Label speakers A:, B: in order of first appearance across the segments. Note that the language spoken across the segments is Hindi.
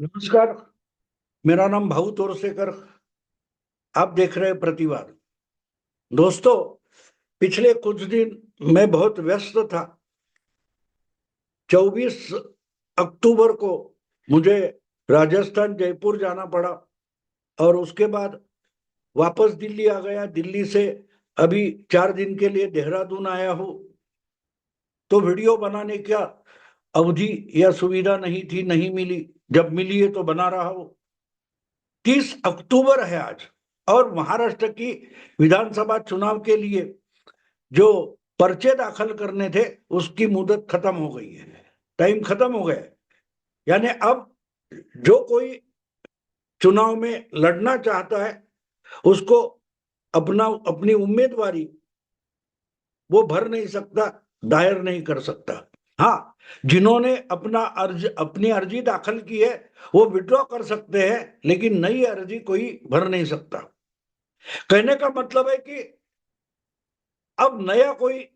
A: नमस्कार। मेरा नाम भाऊ तोरसेकर। आप देख रहे हैं प्रतिवाद। दोस्तों, पिछले कुछ दिन मैं बहुत व्यस्त था। 24 अक्टूबर को मुझे राजस्थान जयपुर जाना पड़ा और उसके बाद वापस दिल्ली आ गया। दिल्ली से अभी 4 दिन के लिए देहरादून आया हूँ। तो वीडियो बनाने का अवधि या सुविधा नहीं थी, नहीं मिली। जब मिली है तो बना रहा हूँ। 30 अक्टूबर है आज और महाराष्ट्र की विधानसभा चुनाव के लिए जो पर्चे दाखिल करने थे उसकी मुदत खत्म हो गई है। टाइम खत्म हो गया है। यानी अब जो कोई चुनाव में लड़ना चाहता है उसको अपना अपनी उम्मीदवारी वो भर नहीं सकता, दायर नहीं कर सकता। हाँ, जिन्होंने अपनी अर्जी दाखिल की है वो विड्रॉ कर सकते हैं, लेकिन नई अर्जी कोई भर नहीं सकता। कहने का मतलब है कि अब नया कोई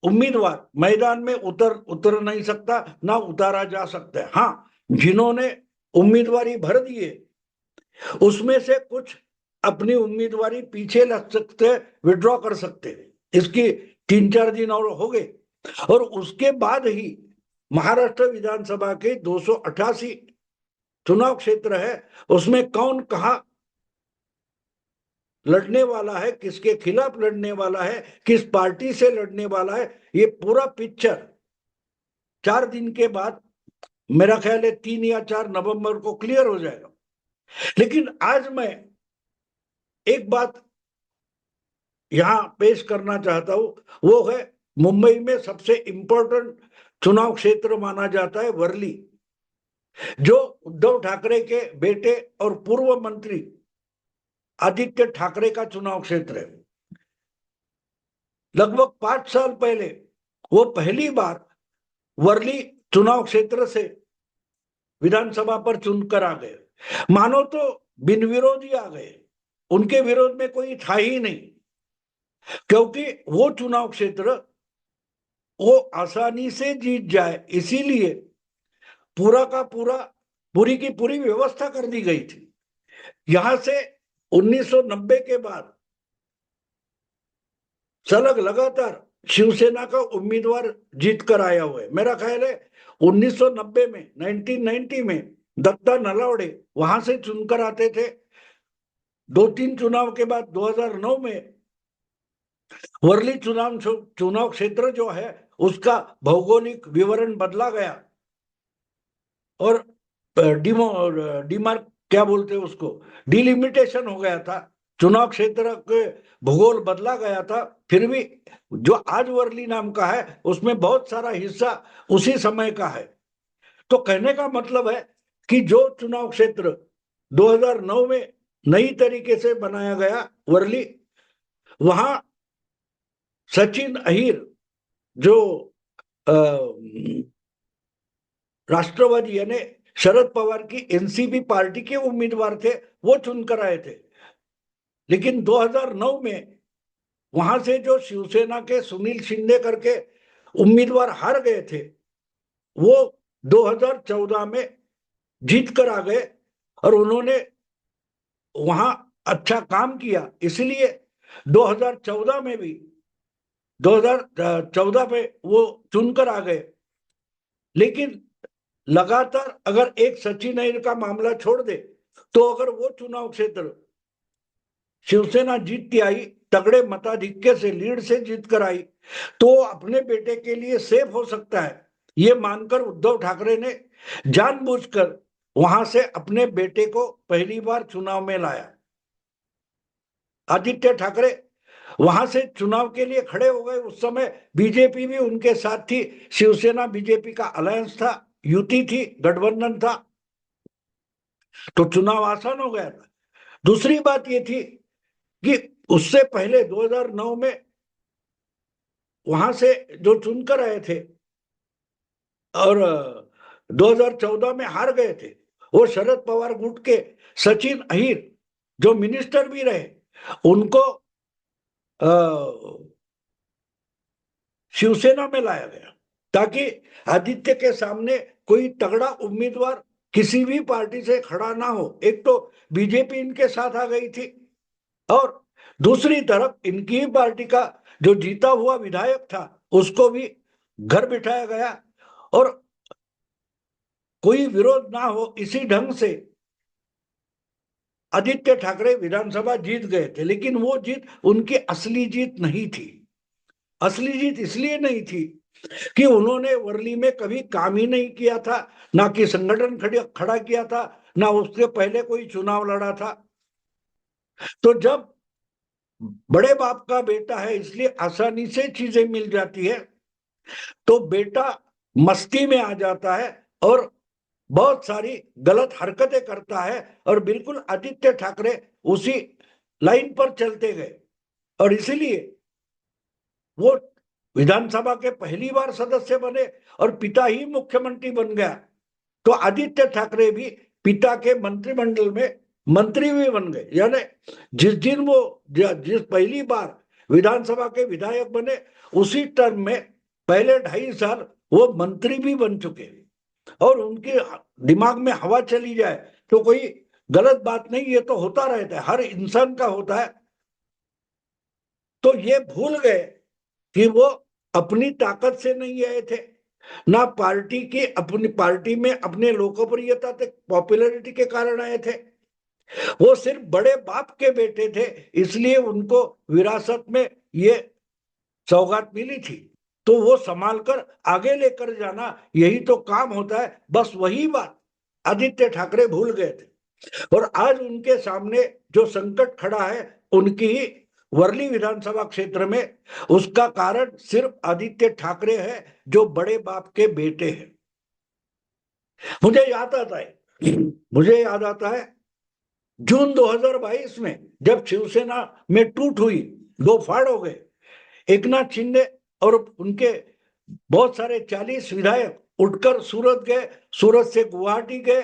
A: उम्मीदवार मैदान में उतर नहीं सकता, ना उतारा जा सकता है। हाँ, जिन्होंने उम्मीदवारी भर दी है उसमें से कुछ अपनी उम्मीदवारी पीछे लग सकते, विड्रॉ कर सकते। इसकी 3-4 दिन और हो गए और उसके बाद ही महाराष्ट्र विधानसभा के 288 चुनाव क्षेत्र है। उसमें कौन कहा लड़ने वाला है, किसके खिलाफ लड़ने वाला है, किस पार्टी से लड़ने वाला है, ये पूरा पिक्चर 4 दिन के बाद, मेरा ख्याल है 3 या 4 नवंबर को क्लियर हो जाएगा। लेकिन आज मैं एक बात यहां पेश करना चाहता हूं, वो है मुंबई में सबसे इंपॉर्टेंट चुनाव क्षेत्र माना जाता है वर्ली, जो उद्धव ठाकरे के बेटे और पूर्व मंत्री आदित्य ठाकरे का चुनाव क्षेत्र है। लगभग 5 साल पहले वो पहली बार वर्ली चुनाव क्षेत्र से विधानसभा पर चुनकर आ गए। मानो तो बिन विरोध ही आ गए। उनके विरोध में कोई था ही नहीं, क्योंकि वो चुनाव क्षेत्र वो आसानी से जीत जाए इसीलिए पूरा का पूरा पूरी की पूरी व्यवस्था कर दी गई थी। यहां से 1990 के बाद सलग लगातार शिवसेना का उम्मीदवार जीत कर आया हुआ है। मेरा ख्याल है 1990 में 1990 में दत्ता नलावड़े वहां से चुनकर आते थे। 2-3 चुनाव के बाद 2009 में वर्ली चुनाव क्षेत्र जो है उसका भौगोलिक विवरण बदला गया और डिमार्क क्या बोलते हैं उसको, डिलिमिटेशन हो गया था। चुनाव क्षेत्र के भूगोल बदला गया था। फिर भी जो आज वर्ली नाम का है उसमें बहुत सारा हिस्सा उसी समय का है। तो कहने का मतलब है कि जो चुनाव क्षेत्र 2009 में नई तरीके से बनाया गया वर्ली, वहां सचिन अहिर जो राष्ट्रवादी यानी शरद पवार की एनसीपी पार्टी के उम्मीदवार थे, वो चुनकर आए थे। लेकिन 2009 में वहां से जो शिवसेना के सुनील शिंदे करके उम्मीदवार हार गए थे, वो 2014 में जीत कर आ गए और उन्होंने वहां अच्छा काम किया। इसलिए 2014 में भी 2014 में वो चुनकर आ गए। लेकिन लगातार अगर एक सचिन अहिर का मामला छोड़ दे तो अगर वो चुनाव क्षेत्र शिवसेना जीतती आई, तगड़े मताधिक्य से लीड से जीत कर आई, तो अपने बेटे के लिए सेफ हो सकता है। ये मानकर उद्धव ठाकरे ने जानबूझकर वहां से अपने बेटे को पहली बार चुनाव में लाया। आदित्य ठाकरे वहां से चुनाव के लिए खड़े हो गए। उस समय बीजेपी भी उनके साथ थी। शिवसेना बीजेपी का अलायंस था, युति थी, गठबंधन था, तो चुनाव आसान हो गया था। दूसरी बात ये थी कि उससे पहले 2009 में वहां से जो चुनकर आए थे और 2014 में हार गए थे, वो शरद पवार गुट के सचिन अहिर जो मिनिस्टर भी रहे, उनको शिवसेना में लाया गया ताकि आदित्य के सामने कोई तगड़ा उम्मीदवार किसी भी पार्टी से खड़ा ना हो। एक तो बीजेपी इनके साथ आ गई थी और दूसरी तरफ इनकी पार्टी का जो जीता हुआ विधायक था उसको भी घर बिठाया गया और कोई विरोध ना हो इसी ढंग से आदित्य ठाकरे विधानसभा जीत गए थे। लेकिन वो जीत उनकी असली जीत नहीं थी। असली जीत इसलिए नहीं थी कि उन्होंने वर्ली में कभी काम ही नहीं किया था, ना कि संगठन खड़ा किया था, ना उससे पहले कोई चुनाव लड़ा था। तो जब बड़े बाप का बेटा है इसलिए आसानी से चीजें मिल जाती है, तो बेटा मस्ती में आ जाता है और बहुत सारी गलत हरकतें करता है और बिल्कुल आदित्य ठाकरे उसी लाइन पर चलते गए और इसीलिए वो विधानसभा के पहली बार सदस्य बने और पिता ही मुख्यमंत्री बन गया। तो आदित्य ठाकरे भी पिता के मंत्रिमंडल में मंत्री भी बन गए। यानी जिस दिन वो जिस पहली बार विधानसभा के विधायक बने उसी टर्म में पहले 2.5 साल वो मंत्री भी बन चुके और उनके दिमाग में हवा चली जाए तो कोई गलत बात नहीं, ये तो होता रहता है, हर इंसान का होता है। तो ये भूल गए कि वो अपनी ताकत से नहीं आए थे, ना पार्टी की अपनी पार्टी में अपने लोकप्रियता तक पॉपुलैरिटी के कारण आए थे। वो सिर्फ बड़े बाप के बेटे थे इसलिए उनको विरासत में ये सौगात मिली थी। तो वो संभाल कर आगे लेकर जाना यही तो काम होता है। बस वही बात आदित्य ठाकरे भूल गए थे और आज उनके सामने जो संकट खड़ा है उनकी ही वर्ली विधानसभा क्षेत्र में, उसका कारण सिर्फ आदित्य ठाकरे है जो बड़े बाप के बेटे हैं। मुझे याद आता है जून 2022 में जब शिवसेना में टूट हुई, दो फाड़ हो गए, एकनाथ शिंदे और उनके बहुत सारे 40 विधायक उठकर सूरत गए, सूरत से गुवाहाटी गए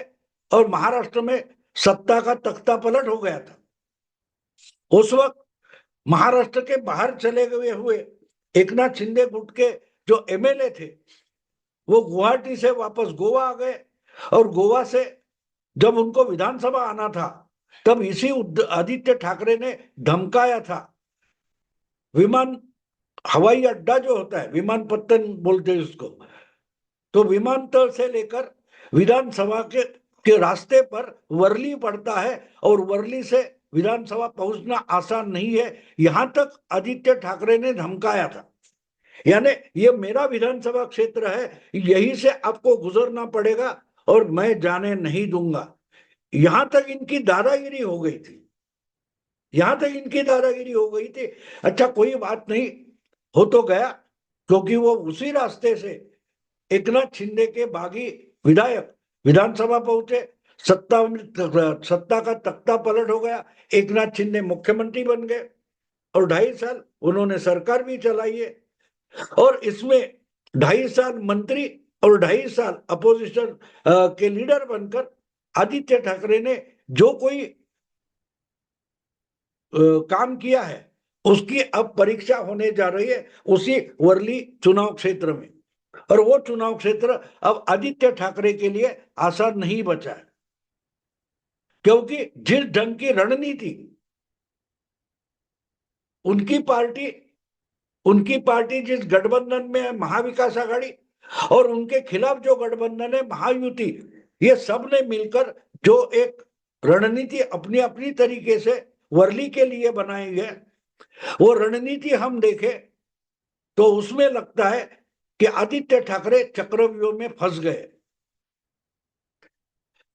A: और महाराष्ट्र में सत्ता का तख्ता पलट हो गया था। उस वक्त महाराष्ट्र के बाहर चले गए हुए एकनाथ शिंदे गुट के जो एमएलए थे वो गुवाहाटी से वापस गोवा आ गए और गोवा से जब उनको विधानसभा आना था तब इसी आदित्य ठाकरे ने धमकाया था। विमान हवाई अड्डा जो होता है विमानपत्तन बोलते हैं उसको, तो विमानतल से लेकर विधानसभा के रास्ते पर वर्ली पड़ता है और वर्ली से विधानसभा पहुंचना आसान नहीं है, यहां तक आदित्य ठाकरे ने धमकाया था। यानी ये मेरा विधानसभा क्षेत्र है, यहीं से आपको गुजरना पड़ेगा और मैं जाने नहीं दूंगा। यहां तक इनकी दादागिरी हो गई थी, यहां तक इनकी दादागिरी हो गई थी। अच्छा कोई बात नहीं, हो तो गया, क्योंकि वो उसी रास्ते से एकनाथ शिंदे के बागी विधायक विधानसभा पहुंचे, सत्ता का तख्ता पलट हो गया, एकनाथ शिंदे मुख्यमंत्री बन गए और 2.5 साल उन्होंने सरकार भी चलाई है। और इसमें 2.5 साल मंत्री और 2.5 साल अपोजिशन के लीडर बनकर आदित्य ठाकरे ने जो कोई काम किया है उसकी अब परीक्षा होने जा रही है उसी वर्ली चुनाव क्षेत्र में। और वो चुनाव क्षेत्र अब आदित्य ठाकरे के लिए आसान नहीं बचा है, क्योंकि जिस ढंग की रणनीति उनकी पार्टी जिस गठबंधन में है महाविकास आघाड़ी और उनके खिलाफ जो गठबंधन है महायुति, ये सब ने मिलकर जो एक रणनीति अपनी अपनी तरीके से वर्ली के लिए बनाई है, वो रणनीति हम देखें तो उसमें लगता है कि आदित्य ठाकरे चक्रव्यूह में फंस गए।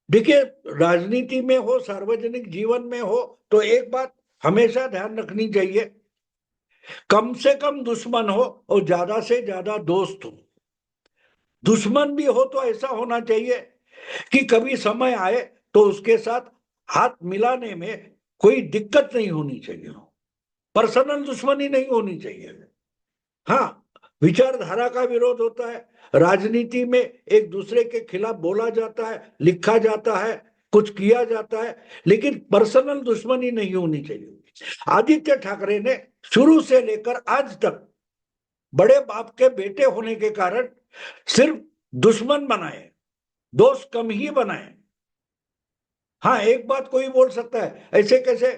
A: देखिए राजनीति में हो, सार्वजनिक जीवन में हो, तो एक बात हमेशा ध्यान रखनी चाहिए, कम से कम दुश्मन हो और ज्यादा से ज्यादा दोस्त हो। दुश्मन भी हो तो ऐसा होना चाहिए कि कभी समय आए तो उसके साथ हाथ मिलाने में कोई दिक्कत नहीं होनी चाहिए, पर्सनल दुश्मनी नहीं होनी चाहिए। हाँ, विचारधारा का विरोध होता है, राजनीति में एक दूसरे के खिलाफ बोला जाता है, लिखा जाता है, कुछ किया जाता है, लेकिन पर्सनल दुश्मनी नहीं होनी चाहिए। आदित्य ठाकरे ने शुरू से लेकर आज तक बड़े बाप के बेटे होने के कारण सिर्फ दुश्मन बनाए, दोस्त कम ही बनाए। हाँ, एक बात कोई बोल सकता है, ऐसे कैसे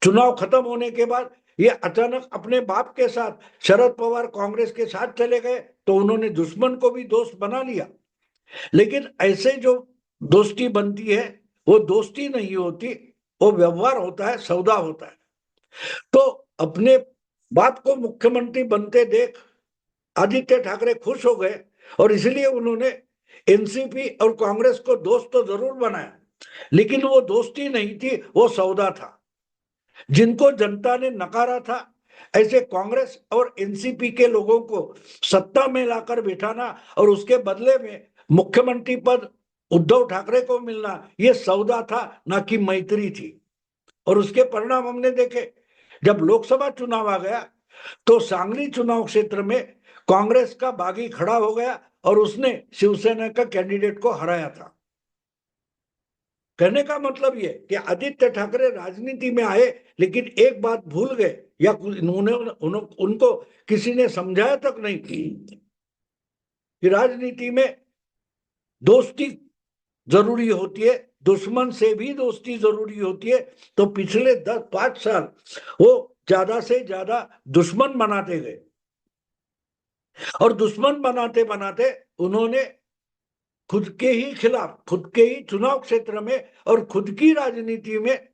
A: चुनाव खत्म होने के बाद ये अचानक अपने बाप के साथ शरद पवार कांग्रेस के साथ चले गए, तो उन्होंने दुश्मन को भी दोस्त बना लिया। लेकिन ऐसे जो दोस्ती बनती है वो दोस्ती नहीं होती, वो व्यवहार होता है, सौदा होता है। तो अपने बाप को मुख्यमंत्री बनते देख आदित्य ठाकरे खुश हो गए और इसलिए उन्होंने एनसीपी और कांग्रेस को दोस्त तो जरूर बनाया, लेकिन वो दोस्ती नहीं थी, वो सौदा था। जिनको जनता ने नकारा था, ऐसे कांग्रेस और एनसीपी के लोगों को सत्ता में लाकर बिठाना और उसके बदले में मुख्यमंत्री पद उद्धव ठाकरे को मिलना, ये सौदा था, ना कि मैत्री थी। और उसके परिणाम हमने देखे। जब लोकसभा चुनाव आ गया तो सांगली चुनाव क्षेत्र में कांग्रेस का बागी खड़ा हो गया और उसने शिवसेना का कैंडिडेट को हराया था। कहने का मतलब ये कि आदित्य ठाकरे राजनीति में आए, लेकिन एक बात भूल गए, या उनको किसी ने समझाया तक नहीं कि राजनीति में दोस्ती जरूरी होती है, दुश्मन से भी दोस्ती जरूरी होती है। तो पिछले 10-5 साल वो ज्यादा से ज्यादा दुश्मन बनाते गए और दुश्मन बनाते बनाते उन्होंने खुद के ही खिलाफ, खुद के ही चुनाव क्षेत्र में और खुद की राजनीति में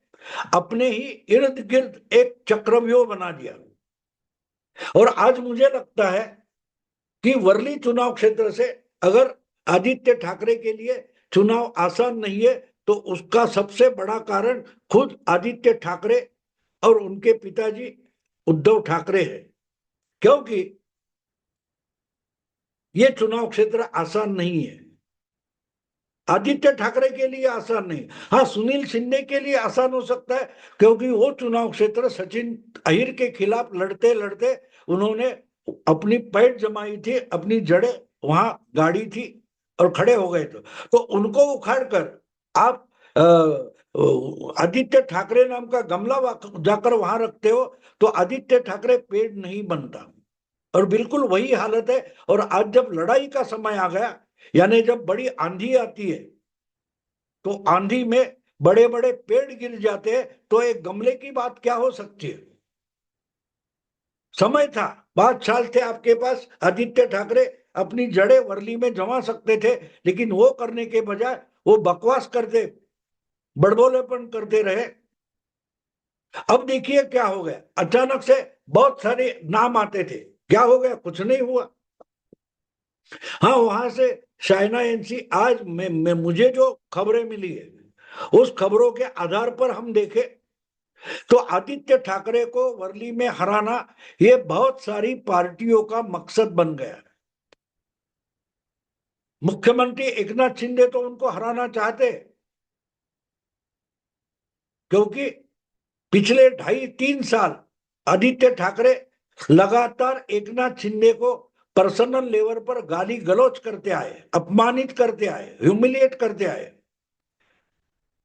A: अपने ही इर्द गिर्द एक चक्रव्यूह बना दिया। और आज मुझे लगता है कि वर्ली चुनाव क्षेत्र से अगर आदित्य ठाकरे के लिए चुनाव आसान नहीं है, तो उसका सबसे बड़ा कारण खुद आदित्य ठाकरे और उनके पिताजी उद्धव ठाकरे है। क्योंकि ये चुनाव क्षेत्र आसान नहीं है, आदित्य ठाकरे के लिए आसान नहीं। हाँ, सुनील शिंदे के लिए आसान हो सकता है, क्योंकि वो चुनाव क्षेत्र सचिन अहिर के खिलाफ लड़ते लड़ते उन्होंने अपनी पैठ जमाई थी, अपनी जड़ें वहां गाड़ी थी और खड़े हो गए थे। तो उनको उखाड़ कर आप आदित्य ठाकरे नाम का गमला जाकर वहां रखते हो, तो आदित्य ठाकरे पेड़ नहीं बनता। और बिल्कुल वही हालत है। और आज जब लड़ाई का समय आ गया, यानी जब बड़ी आंधी आती है, तो आंधी में बड़े बड़े पेड़ गिर जाते हैं, तो एक गमले की बात क्या हो सकती है। समय था, 5 साल थे आपके पास, आदित्य ठाकरे अपनी जड़ें वर्ली में जमा सकते थे, लेकिन वो करने के बजाय वो बकवास करते, बड़बोलेपन करते रहे। अब देखिए क्या हो गया, अचानक से बहुत सारे नाम आते थे, क्या हो गया, कुछ नहीं हुआ। हाँ, वहां से शाइना एनसी, आज मुझे जो खबरें मिली है उस खबरों के आधार पर हम देखें तो आदित्य ठाकरे को वर्ली में हराना ये बहुत सारी पार्टियों का मकसद बन गया है। मुख्यमंत्री एकनाथ शिंदे तो उनको हराना चाहते, क्योंकि पिछले 2.5-3 साल आदित्य ठाकरे लगातार एकनाथ शिंदे को पर्सनल लेवल पर गाली गलौज करते आए, अपमानित करते आए, ह्यूमिलिएट करते आए।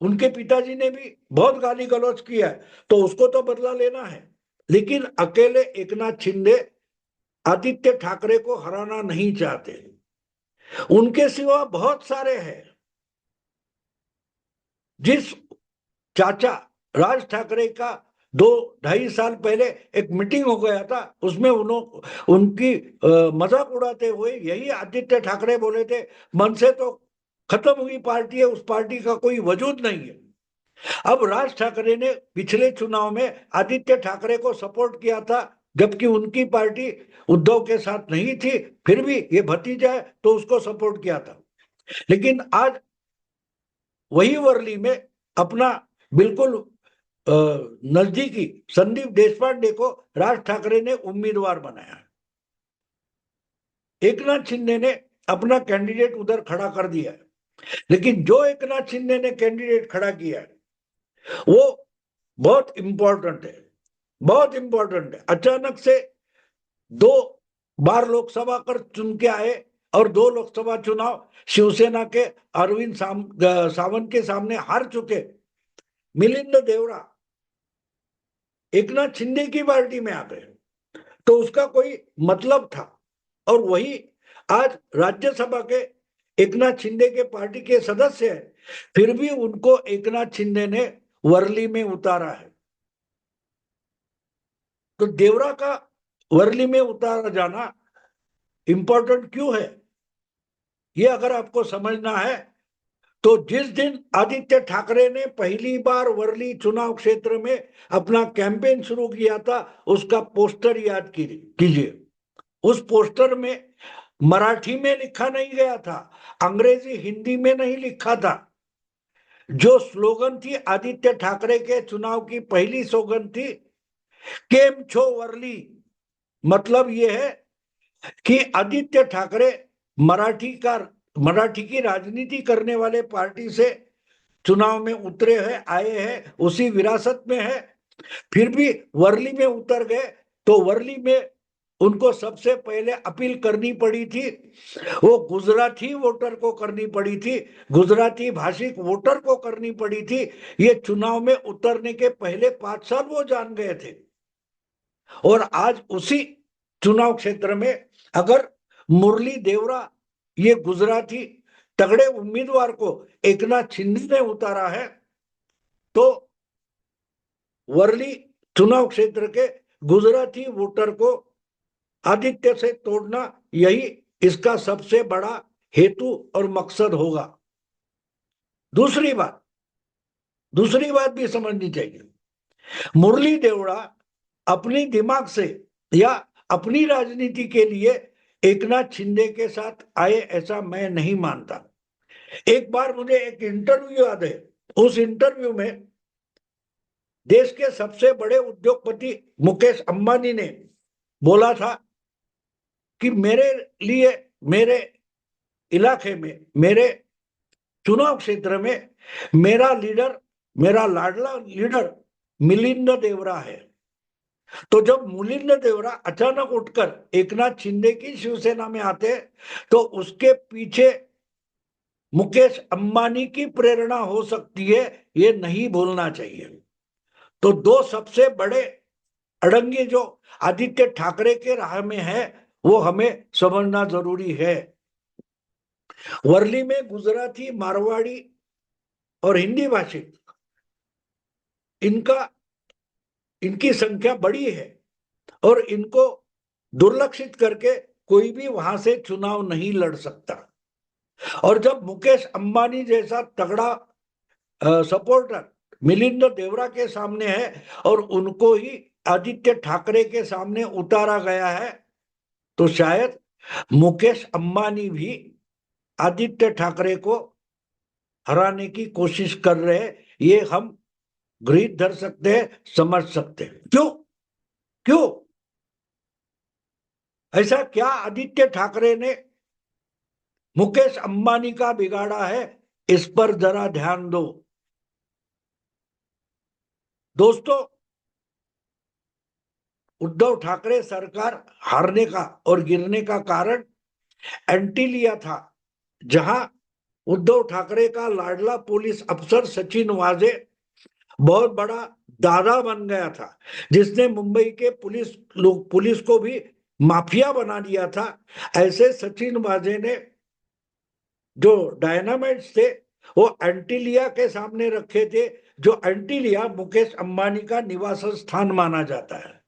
A: उनके पिताजी ने भी बहुत गाली गलौज किया है, तो उसको तो बदला लेना है। लेकिन अकेले एकनाथ शिंदे आदित्य ठाकरे को हराना नहीं चाहते, उनके सिवा बहुत सारे हैं। जिस चाचा राज ठाकरे का 2-2.5 साल पहले एक मीटिंग हो गया था, उसमें उनकी मजाक उड़ाते हुए यही आदित्य ठाकरे बोले थे, मन से तो खत्म हुई पार्टी है, उस पार्टी का कोई वजूद नहीं है। अब राज ठाकरे ने पिछले चुनाव में आदित्य ठाकरे को सपोर्ट किया था, जबकि उनकी पार्टी उद्धव के साथ नहीं थी, फिर भी ये भतीजा है तो उसको सपोर्ट किया था। लेकिन आज वही वर्ली में अपना बिल्कुल नजदीकी संदीप देशपांडे को राज ठाकरे ने उम्मीदवार बनाया। एकनाथ शिंदे ने अपना कैंडिडेट उधर खड़ा कर दिया, लेकिन जो एकनाथ शिंदे ने कैंडिडेट खड़ा किया है वो बहुत इंपॉर्टेंट है, बहुत इंपॉर्टेंट है। अचानक से 2 बार लोकसभा कर चुन के आए और 2 लोकसभा चुनाव शिवसेना के अरविंद सावंत के सामने हार चुके मिलिंद देवरा एकनाथ शिंदे की पार्टी में आ गए, तो उसका कोई मतलब था। और वही आज राज्यसभा के एकनाथ शिंदे के पार्टी के सदस्य है, फिर भी उनको एकनाथ शिंदे ने वर्ली में उतारा है। तो देवरा का वर्ली में उतारा जाना इंपॉर्टेंट क्यों है, ये अगर आपको समझना है तो जिस दिन आदित्य ठाकरे ने पहली बार वर्ली चुनाव क्षेत्र में अपना कैंपेन शुरू किया था, उसका पोस्टर याद कीजिए। उस पोस्टर में मराठी में लिखा नहीं गया था, अंग्रेजी हिंदी में नहीं लिखा था। जो स्लोगन थी आदित्य ठाकरे के चुनाव की पहली स्लोगन थी, केम छो वर्ली। मतलब यह है कि आदित्य ठाकरे मराठी की राजनीति करने वाले पार्टी से चुनाव में उतरे हैं, आए हैं, उसी विरासत में है, फिर भी वर्ली में उतर गए। तो वर्ली में उनको सबसे पहले अपील करनी पड़ी थी, वो गुजराती वोटर को करनी पड़ी थी, गुजराती भाषिक वोटर को करनी पड़ी थी। ये चुनाव में उतरने के पहले 5 साल वो जान गए थे। और आज उसी चुनाव क्षेत्र में अगर मुरली देवरा, ये गुजराती तगड़े उम्मीदवार को एकनाथ शिंदे ने उतारा है, तो वर्ली चुनाव क्षेत्र के गुजराती वोटर को आदित्य से तोड़ना, यही इसका सबसे बड़ा हेतु और मकसद होगा। दूसरी बात भी समझनी चाहिए, मुरली देवड़ा अपनी दिमाग से या अपनी राजनीति के लिए एकनाथ शिंदे के साथ आए, ऐसा मैं नहीं मानता। एक बार मुझे एक इंटरव्यू याद है, उस इंटरव्यू में देश के सबसे बड़े उद्योगपति मुकेश अंबानी ने बोला था कि मेरे लिए, मेरे इलाके में, मेरे चुनाव क्षेत्र में मेरा लीडर, मेरा लाडला लीडर मिलिंद देवरा है। तो जब मिलिंद देवरा अचानक उठकर एकनाथ शिंदे की शिवसेना में आते, तो उसके पीछे मुकेश अंबानी की प्रेरणा हो सकती है, ये नहीं भूलना चाहिए। तो दो सबसे बड़े अड़ंगे जो आदित्य ठाकरे के राह में है, वो हमें समझना जरूरी है। वर्ली में गुजराती, मारवाड़ी और हिंदी भाषी, इनकी संख्या बड़ी है और इनको दुर्लक्षित करके कोई भी वहां से चुनाव नहीं लड़ सकता। और जब मुकेश अंबानी जैसा तगड़ा सपोर्टर मिलिंद देवरा के सामने है और उनको ही आदित्य ठाकरे के सामने उतारा गया है, तो शायद मुकेश अंबानी भी आदित्य ठाकरे को हराने की कोशिश कर रहे हैं। ये हम गृहीत धर सकते हैं, समझ सकते हैं। क्यों क्यों ऐसा क्या आदित्य ठाकरे ने मुकेश अंबानी का बिगाड़ा है, इस पर जरा ध्यान दो दोस्तों। उद्धव ठाकरे सरकार हारने का और गिरने का कारण एंटीलिया था, जहां उद्धव ठाकरे का लाडला पुलिस अफसर सचिन वाजे बहुत बड़ा दादा बन गया था, जिसने मुंबई के पुलिस को भी माफिया बना दिया था। ऐसे सचिन वाजे ने जो डायनामाइट्स थे वो एंटीलिया के सामने रखे थे, जो एंटीलिया मुकेश अंबानी का निवास स्थान माना जाता है।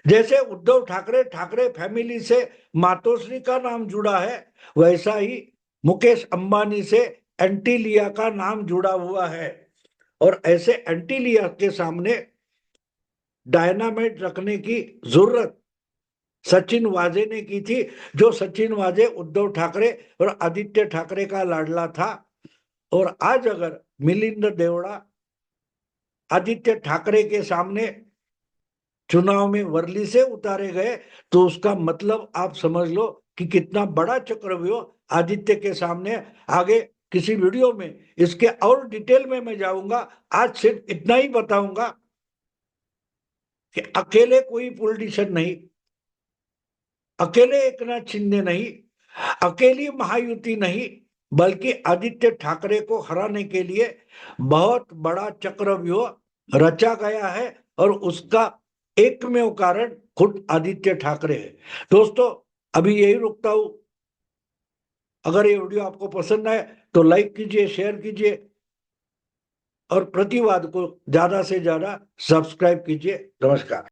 A: जैसे उद्धव ठाकरे, ठाकरे फैमिली से मातोश्री का नाम जुड़ा है, वैसा ही मुकेश अंबानी से एंटीलिया का नाम जुड़ा हुआ है। और ऐसे एंटीलिया के सामने डायनामाइट रखने की जरूरत सचिन वाजे ने की थी, जो सचिन वाजे उद्धव ठाकरे और आदित्य ठाकरे का लाडला था। और आज अगर मिलिंद देवड़ा आदित्य ठाकरे के सामने चुनाव में वर्ली से उतारे गए, तो उसका मतलब आप समझ लो कि कितना बड़ा चक्रव्यूह आदित्य के सामने। आगे किसी वीडियो में इसके और डिटेल में मैं जाऊंगा, आज सिर्फ इतना ही बताऊंगा कि अकेले कोई पॉलिटिशियन नहीं, अकेले एकनाथ शिंदे नहीं, अकेली महायुति नहीं, बल्कि आदित्य ठाकरे को हराने के लिए बहुत बड़ा चक्रव्यूह रचा गया है और उसका एकमेव कारण खुद आदित्य ठाकरे है। दोस्तों, अभी यही रुकता हूं। अगर ये वीडियो आपको पसंद आए तो लाइक कीजिए, शेयर कीजिए और प्रतिवाद को ज्यादा से ज्यादा सब्सक्राइब कीजिए। नमस्कार।